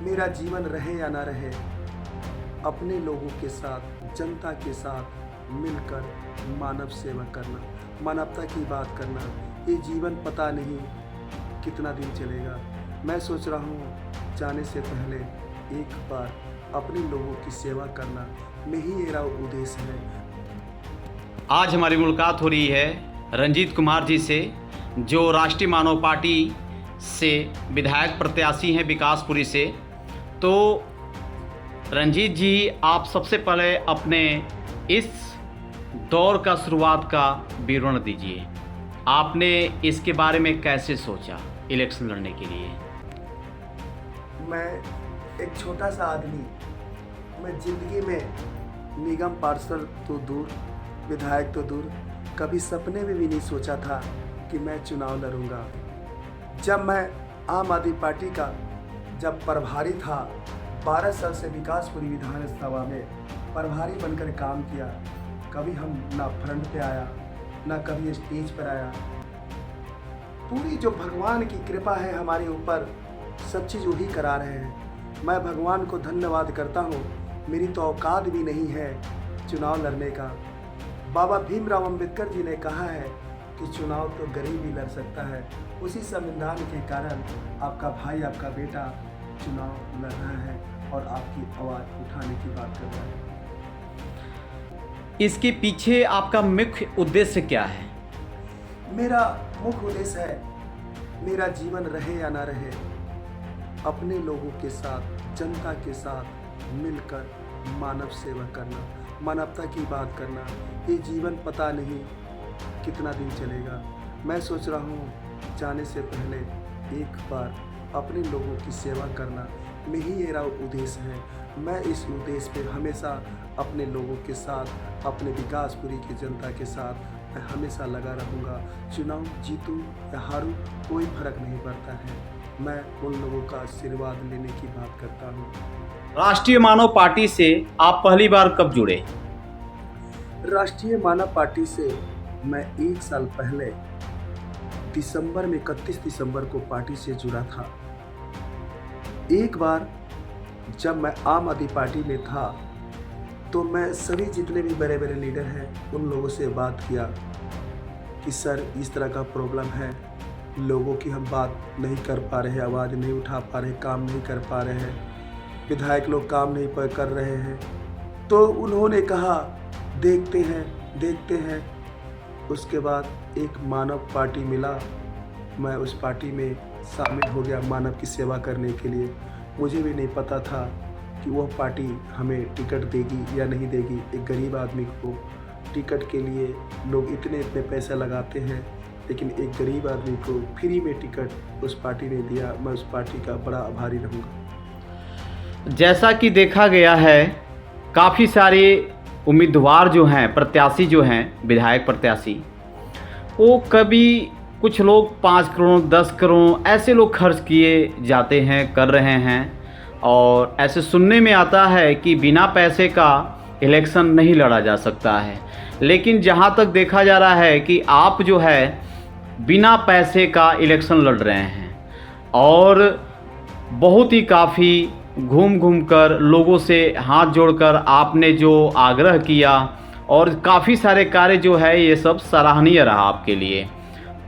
मेरा जीवन रहे या ना रहे, अपने लोगों के साथ, जनता के साथ मिलकर मानव सेवा करना, मानवता की बात करना। ये जीवन पता नहीं कितना दिन चलेगा। मैं सोच रहा हूँ जाने से पहले एक बार अपने लोगों की सेवा करना, यही मेरा उद्देश्य है। आज हमारी मुलाकात हो रही है रंजीत कुमार जी से, जो राष्ट्रीय मानव पार्टी से विधायक प्रत्याशी हैं विकासपुरी से। तो रंजीत जी, आप सबसे पहले अपने इस दौर का शुरुआत का विवरण दीजिए। आपने इसके बारे में कैसे सोचा इलेक्शन लड़ने के लिए? मैं एक छोटा सा आदमी, मैं ज़िंदगी में निगम पार्षद तो दूर, विधायक तो दूर, कभी सपने में भी नहीं सोचा था कि मैं चुनाव लड़ूंगा। जब मैं आम आदमी पार्टी का जब प्रभारी था, 12 साल से विकासपुरी विधानसभा में प्रभारी बनकर काम किया। कभी हम ना फ्रंट पे आया, ना कभी स्टेज पर आया। पूरी जो भगवान की कृपा है हमारे ऊपर, सब चीज़ वही करा रहे हैं। मैं भगवान को धन्यवाद करता हूँ। मेरी तो औकात भी नहीं है चुनाव लड़ने का। बाबा भीमराव अंबेडकर जी ने कहा है कि चुनाव तो गरीब ही लड़ सकता है। उसी संविधान के कारण आपका भाई, आपका बेटा चुनाव लड़ रहा है और आपकी आवाज़ उठाने की बात कर रहा है। इसके पीछे आपका मुख्य उद्देश्य क्या है? मेरा मुख्य उद्देश्य है, मेरा जीवन रहे या ना रहे, अपने लोगों के साथ, जनता के साथ मिलकर मानव सेवा करना, मानवता की बात करना। ये जीवन पता नहीं कितना दिन चलेगा। मैं सोच रहा हूँ जाने से पहले एक बार अपने लोगों की सेवा करना, यही मेरा उद्देश्य है। मैं इस उद्देश्य पे हमेशा अपने लोगों के साथ, अपने विकासपुरी की जनता के साथ मैं हमेशा लगा रहूँगा। चुनाव जीतूँ या हारूँ, कोई फर्क नहीं पड़ता है। मैं उन लोगों का आशीर्वाद लेने की बात करता हूँ। राष्ट्रीय मानव पार्टी से आप पहली बार कब जुड़े? राष्ट्रीय मानव पार्टी से मैं 1 साल पहले दिसंबर में 31 दिसंबर को पार्टी से जुड़ा था। एक बार जब मैं आम आदमी पार्टी में था तो मैं सभी जितने भी बड़े बड़े लीडर हैं उन लोगों से बात किया कि सर इस तरह का प्रॉब्लम है, लोगों की हम बात नहीं कर पा रहे, आवाज़ नहीं उठा पा रहे, काम नहीं कर पा रहे हैं, विधायक लोग काम नहीं कर रहे हैं। तो उन्होंने कहा देखते हैं। उसके बाद एक मानव पार्टी मिला, मैं उस पार्टी में शामिल हो गया मानव की सेवा करने के लिए। मुझे भी नहीं पता था कि वह पार्टी हमें टिकट देगी या नहीं देगी। एक गरीब आदमी को टिकट के लिए लोग इतने पैसे लगाते हैं, लेकिन एक गरीब आदमी को फ्री में टिकट उस पार्टी ने दिया। मैं उस पार्टी का बड़ा आभारी रहूँगा। जैसा कि देखा गया है, काफ़ी सारे उम्मीदवार जो हैं, प्रत्याशी जो हैं, विधायक प्रत्याशी, वो कभी कुछ लोग 5 करोड़ 10 करोड़ ऐसे लोग खर्च किए जाते हैं, कर रहे हैं। और ऐसे सुनने में आता है कि बिना पैसे का इलेक्शन नहीं लड़ा जा सकता है। लेकिन जहाँ तक देखा जा रहा है कि आप जो है बिना पैसे का इलेक्शन लड़ रहे हैं और बहुत ही काफ़ी घूम कर लोगों से हाथ जोड़कर आपने जो आग्रह किया और काफ़ी सारे कार्य जो है ये सब सराहनीय रहा आपके लिए।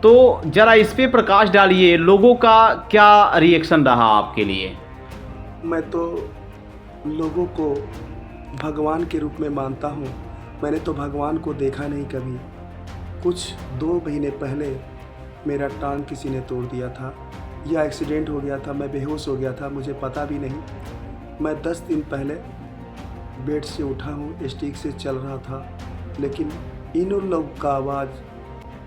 तो ज़रा इस पे प्रकाश डालिए, लोगों का क्या रिएक्शन रहा आपके लिए? मैं तो लोगों को भगवान के रूप में मानता हूँ। मैंने तो भगवान को देखा नहीं कभी। कुछ 2 महीने पहले मेरा टांग किसी ने तोड़ दिया था, या एक्सीडेंट हो गया था, मैं बेहोश हो गया था, मुझे पता भी नहीं। मैं 10 दिन पहले बेड से उठा हूँ, स्टिक से चल रहा था, लेकिन इन लोग का आवाज़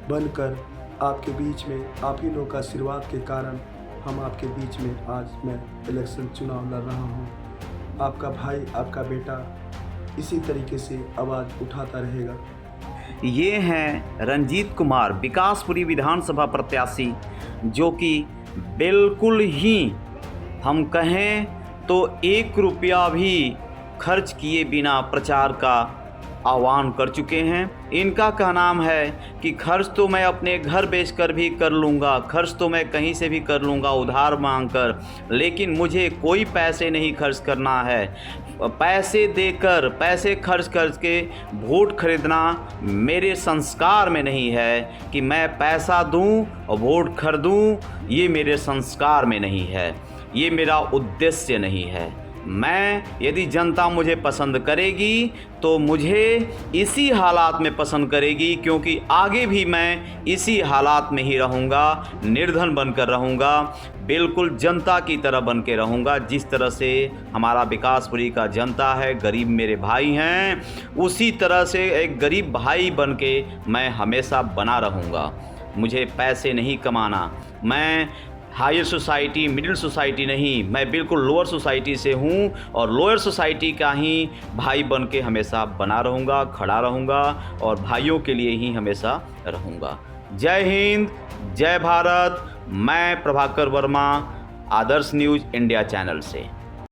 बनकर आपके बीच में, आप ही लोग का आशीर्वाद के कारण हम आपके बीच में आज मैं इलेक्शन चुनाव लड़ रहा हूँ। आपका भाई, आपका बेटा इसी तरीके से आवाज़ उठाता रहेगा। ये हैं रंजीत कुमार, विकासपुरी विधानसभा प्रत्याशी, जो कि बिल्कुल ही हम कहें तो 1 रुपया भी खर्च किए बिना प्रचार का आह्वान कर चुके हैं। इनका कहना है कि खर्च तो मैं अपने घर बेचकर भी कर लूँगा, खर्च तो मैं कहीं से भी कर लूँगा उधार मांगकर, लेकिन मुझे कोई पैसे नहीं खर्च करना है। पैसे देकर, पैसे खर्च करके वोट खरीदना मेरे संस्कार में नहीं है कि मैं पैसा दूं और वोट खरीदूं, ये मेरे संस्कार में नहीं है, ये मेरा उद्देश्य नहीं है। मैं, यदि जनता मुझे पसंद करेगी तो मुझे इसी हालात में पसंद करेगी, क्योंकि आगे भी मैं इसी हालात में ही रहूँगा, निर्धन बनकर रहूँगा, बिल्कुल जनता की तरह बन के रहूँगा। जिस तरह से हमारा विकासपुरी का जनता है, गरीब मेरे भाई हैं, उसी तरह से एक गरीब भाई बन के मैं हमेशा बना रहूँगा। मुझे पैसे नहीं कमाना, मैं हायर सोसाइटी, मिडिल सोसाइटी नहीं, मैं बिल्कुल लोअर सोसाइटी से हूँ और लोअर सोसाइटी का ही भाई बन के हमेशा बना रहूँगा, खड़ा रहूँगा और भाइयों के लिए ही हमेशा रहूँगा। जय हिंद, जय भारत। मैं प्रभाकर वर्मा, आदर्श न्यूज़ इंडिया चैनल से।